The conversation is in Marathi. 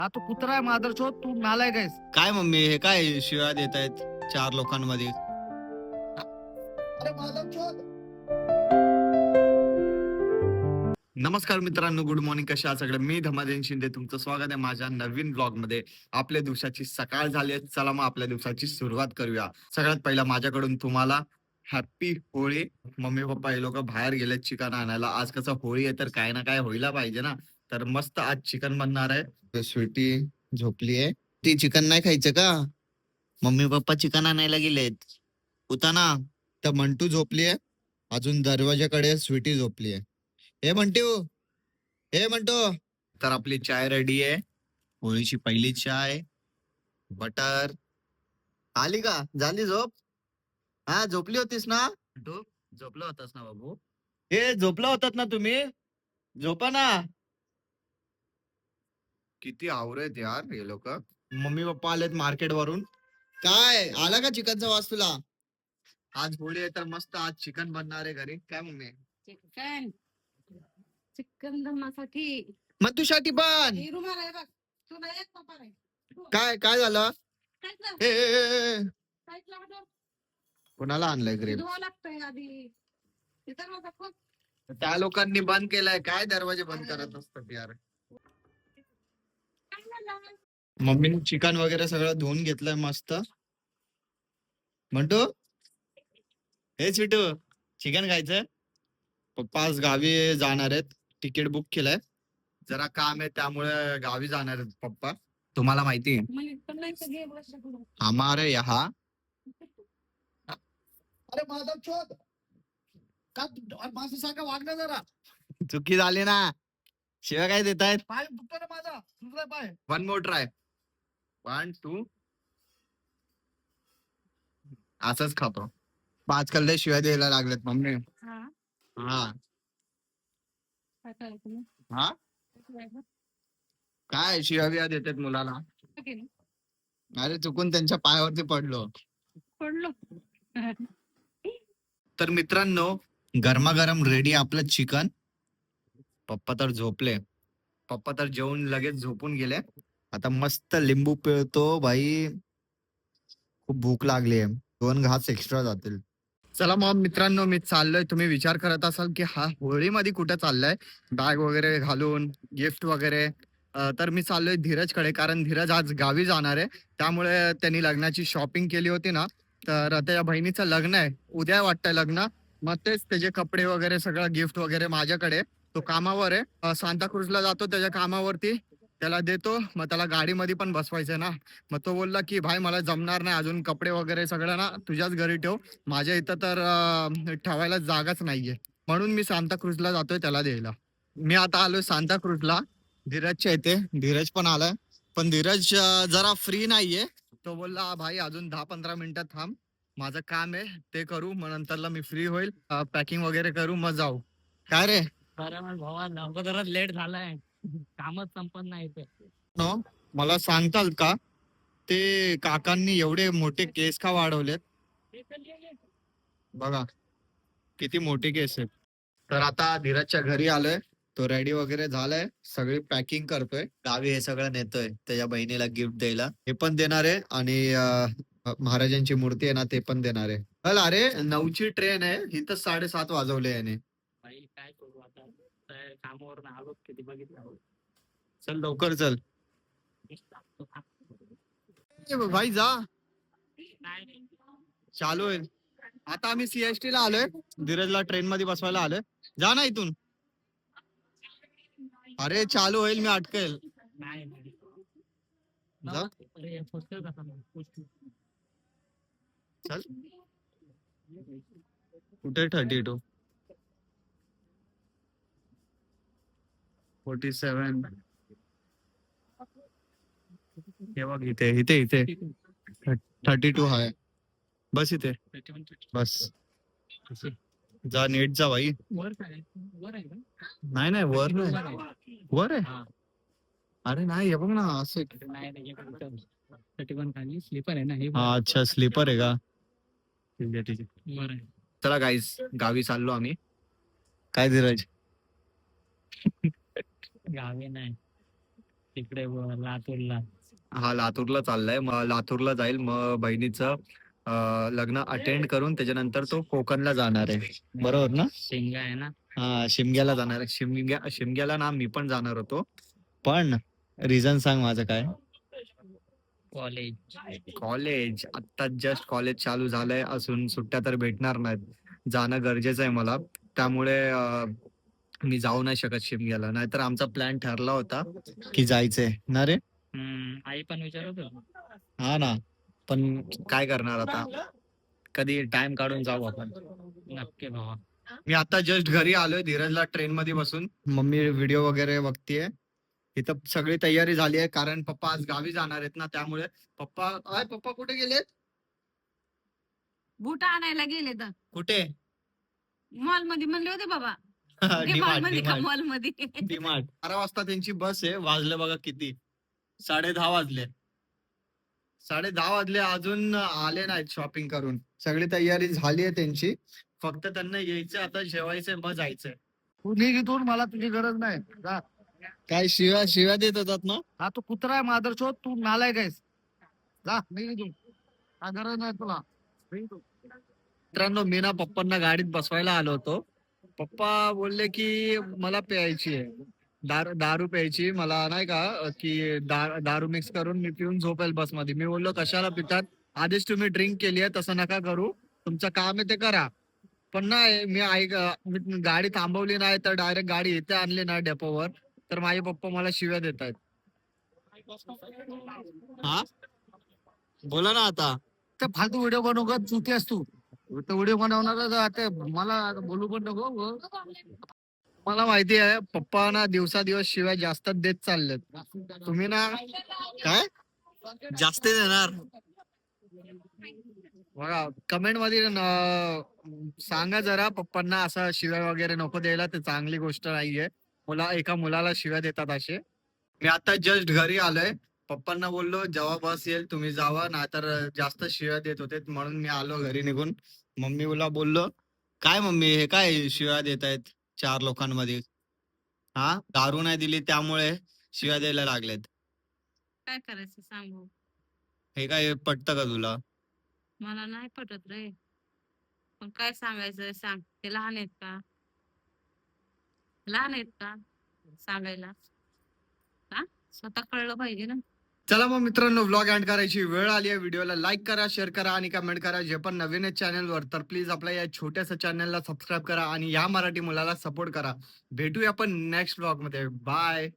हा तो कुत्रा आहे मादरचोद, तू नालायक आहेस. काय मम्मी हे काय शिव्या देत आहेत 4 लोकांमध्ये? अरे मादरचोद. नमस्कार मित्रांनो, गुड मॉर्निंग. कशा आहात सगळे? मी धमादेन शिंदे, तुमचं स्वागत आहे माझ्या नवीन ब्लॉग मध्ये. आपल्या दिवसाची सकाळ झाली आहे, चला मग आपल्या दिवसाची सुरुवात करूया. सगळ्यात पहिला माझ्याकडून तुम्हाला हॅप्पी होळी. मम्मी पप्पा हे लोक बाहेर गेलेत चिकन आणायला. आज कसं होळी आहे तर काय ना काय व्हायला पाहिजे ना, तर मस्त आज चिकन बनणार आहे. स्वीटी झोपलीये. ती चिकन नाही खायचं का? मम्मी पप्पा चिकन आणायला गेलेत. उताना. तर मंटू झोपलीये. अजून दरवाजाकडे स्वीटी झोपलीये. हे मंटू, हे मंटू. तर आपली चाय रेडी आहे. होळीची पहिली चाय, बटर. आली का? झाली झोप? हा, झोपली होतीस ना? तू झोपला होतास ना बाबू? हे झोपला होतात ना तुम्ही? झोपा ना. किती आवरेत यार हे लोक. मम्मी पप्पा आलेत मार्केट वरून. काय आला का चिकनचा वास तुला? आज होळी आहे तर मस्त आज चिकन बनणार आहे घरी. काय मम्मी? चिकन चिकन दमासाठी मग तुझ्यासाठी पण. ही रुमाल आहे बघ. तू नाही येत पप्पा रे. काय काय झालं? काहीच लाव- ए, काहीच लावलं. कोणाला आणलंय ग्रेप? धुवावं लागतंय आधी. इथं माझा फोन. त्या लोकांनी बंद केलाय. काय दरवाजे बंद करत असतात यार. काय झालं? मम्मीने चिकन वगैरे सगळं धुवून घेतलंय मस्त. म्हणतो हे चिटू, चिकन खायचं? पप्पा आज गावी जाणार आहेत. तिकीट बुक केलंय. जरा काम आहे त्यामुळे गावी जाणार आहेत पप्पा. तुम्हाला माहिती आहे. मग इथं नाही तर घे बस इकडं. हमारे यहाँ अरे माझा शोध का माझं सारखं वागणं जरा. चुकी झाली ना. शिवाय काय देत आहेत? पाय दुखतो ना माझा. दुसरा पाय. One more try. 1 2. असंच खातो. आजकाल लय शिवाय द्यायला लागलेत मम्मी. हा हा काय करायचं मग? हा, काय करायचं? काय शिव्या बिया देतात मुलाला? काय केलं? अरे चुकून त्यांच्या पायावरती पडलो. पडलो. तर मित्रांनो, गरमागरम रेडी आपलं चिकन. पप्पा तर झोपले. पप्पा तर जेवून लगेच झोपून गेले. आता मस्त लिंबू पिळतो भाई. खूप भूक लागली आहे. 2 घास एक्स्ट्रा जातील. चला मग मित्रांनो, मी चाललोय. तुम्ही विचार करत असाल की हा होळीमध्ये कुठे चाललाय बॅग वगैरे घालून, गिफ्ट वगैरे. तर मी चाललोय धीरजकडे, कारण धीरज आज गावी जाणार आहे. त्यामुळे त्यांनी लग्नाची शॉपिंग केली होती ना, तर त्याच्या बहिणीचं लग्न आहे उद्या वाटतंय लग्न. मग तेच त्याचे कपडे वगैरे सगळं गिफ्ट वगैरे माझ्याकडे. तो कामावर आहे, सांताक्रूजला जातो त्याच्या कामावरती. त्याला देतो, मग त्याला गाडीमध्ये पण बसवायचंय ना. मग तो बोलला की भाई मला जमणार नाही अजून, कपडे वगैरे सगळं ना तुझ्याच घरी ठेव. माझ्या इथं तर ठेवायला जागाच नाहीये. म्हणून मी सांताक्रूजला जातोय त्याला द्यायला. मी आता आलोय सांताक्रूजला धीरजच्या इथे. धीरज पण आलाय, पण धीरज जरा फ्री नाहीये. तो बोलला भाई अजून 10-15 मिनिटात थांब, माझं काम आहे ते करू, मग नंतरला मी फ्री होईल, पॅकिंग वगैरे करू मग जाऊ. काय रे? बरं मग भावा, अगोदरच लेट झालाय. कामच संपत नाही ते. नो, मला सांगताल का ते काकांनी एवढे मोठे केस का वाढवलेत? बघा किती मोठे केस आहेत. तर आता धीरजच्या घरी आलोय. तो रेडी वगैरे झालाय, सगळी पॅकिंग करतोय. गावी हे सगळं नेतोय त्याच्या बहिणीला गिफ्ट द्यायला. हे पण देणार आहे आणि महाराजांची मूर्ती आहे ना ते पण देणार आहे. चल अरे 9ची ट्रेन आहे, ही तर 7:30 वाजवले याने. भाई काय करू आता, कामावर आलो किती बघितलं. चल लवकर चल. ए भाई जा, चालू आहे. आता आम्ही सीएसटी ला आलोय. धीरजला ट्रेन मध्ये बसवायला आलोय. जा ना इथून. अरे चालू होईल, मी अटकेल. जा. चल. कुठे 32 47. हे बघ इथे इथे इथे 32 आहे. बस इथे बस. जा नीट जा भाई. वर काय वर आहे का? नाही नाही वर नाही. वर आहे. अरे नाही हे बघ ना असं. नाही 31 खाली स्लीपर आहे ना हे. हा अच्छा स्लीपर आहे का? ठीक आहे ठीक आहे. वर आहे. चला गाईस, गावी चाललो आम्ही. काय धीरज? गावी नाही. तिकडे लातूरला. हा लातूरला चाललाय, मग लातूरला जाईल, मग बहिणीचं लग्न अटेंड करून त्याच्यानंतर तो कोकणला जाणार आहे, बरोबर ना? शिमगा आहे ना. हा शिमग्याला जाणार आहे. शिमग्याला ना मी पण जाणार होतो, पण रिझन सांग माझं काय? कॉलेज. कॉलेज आता जस्ट कॉलेज चालू झालंय, अजून सुट्ट्या तर भेटणार नाहीत, जाणं गरजेचं आहे मला. त्यामुळे मी जाऊ नाही शकत शिमग्याला, नाहीतर आमचा प्लॅन ठरला होता की जायचंय ना रे. आई पण विचारत होती. हा ना, पण काय करणार आता, कधी टाइम काढून जाऊ आपण. नक्की भावा. मी आता जस्ट घरी आलोय, धीरजला ट्रेन मध्ये बसून, मम्मी व्हिडिओ वगैरे बघतीये. इथं सगळी तयारी झाली आहे, कारण पप्पा आज गावी जाणार आहेत ना, त्यामुळे पप्पा कुठे गेलेत? बूट आणायला गेले तर कुठे? मॉल मध्ये म्हणले होते बाबा. मॉल मध्ये का मॉल मध्ये. डीमार्ट. 12 वाजता त्यांची बस आहे, वाजले बघा किती, 10:30 वाजले. 10:30 वाजले, अजून आले नाहीत शॉपिंग करून. सगळी तयारी झाली आहे त्यांची, फक्त त्यांना यायचं, आता जेवायचंय, मग जायचंय. तू निघ इथून, मला तुझी गरज नाही. जा. काय शिव्या देत होतात ना? हा तू कुत्रा आहे मादरचोद, तू नालायक आहेस. जा निघ इथून, काय गरज नाही तुला. निघ इथून. मित्रांनो, मी ना पप्पांना गाडीत बसवायला आलो होतो. पप्पा बोलले की मला प्यायची आहे, दारू प्यायची मला, नाही का, की दारू मिक्स करून मी पिऊन झोपेल बस मध्ये. मी बोललो कशाला पितात, आधीच तुम्ही ड्रिंक केली आहे, तसं नका करू, तुमचं काम आहे ते करा. पण नाही, मी गाडी थांबवली नाही, तर डायरेक्ट गाडी इथे आणली ना डेपोवर, तर माझे पप्पा मला शिव्या देत आहेत. हा बोला ना आता. ते फालतू व्हिडिओ बनवू का, चुती असतो व्हिडिओ बनवणार ते, मला बोलू पण नको. मला माहिती आहे पप्पा ना दिवसादिवस शिवाय जास्त देत चाललेत, तुम्ही ना काय जास्त देणार. बघा कमेंट मध्ये सांगा जरा पप्पांना, असं शिव्या वगैरे नको द्यायला, ते चांगली गोष्ट नाहीये. एका मुलाला शिव्या देतात असे. मी आता जस्ट घरी आलोय, पप्पांना बोललो जेव्हा बस येईल तुम्ही जावा, नाहीतर जास्त शिव्या देत होते, म्हणून मी आलो घरी निघून. मम्मीला बोललो, काय मम्मी हे काय शिव्या देत आहेत 4 लोकांमध्ये, हा दारू नाही दिली त्यामुळे शिव्या द्यायला लागलेत, काय करायचं सांगू, हे काय पटतं का तुला? मला नाही पटत रे. पण काय सांगायचं सांग, ते लहान आहेत का, लहान आहेत का सांगायला. हा स्वतः कळलं पाहिजे ना. चला मग मित्रांनो, व्लॉग एंड करायची वेळ आली आहे. व्हिडिओला लाईक करा, शेअर करा आणि कमेंट करा. जे पण नवीन आहे चॅनलवर, तर प्लीज आपल्या या छोट्याशा चॅनलला सबस्क्राईब करा आणि या मराठी मुलाला सपोर्ट करा. भेटूया आपण नेक्स्ट व्लॉग मध्ये. बाय.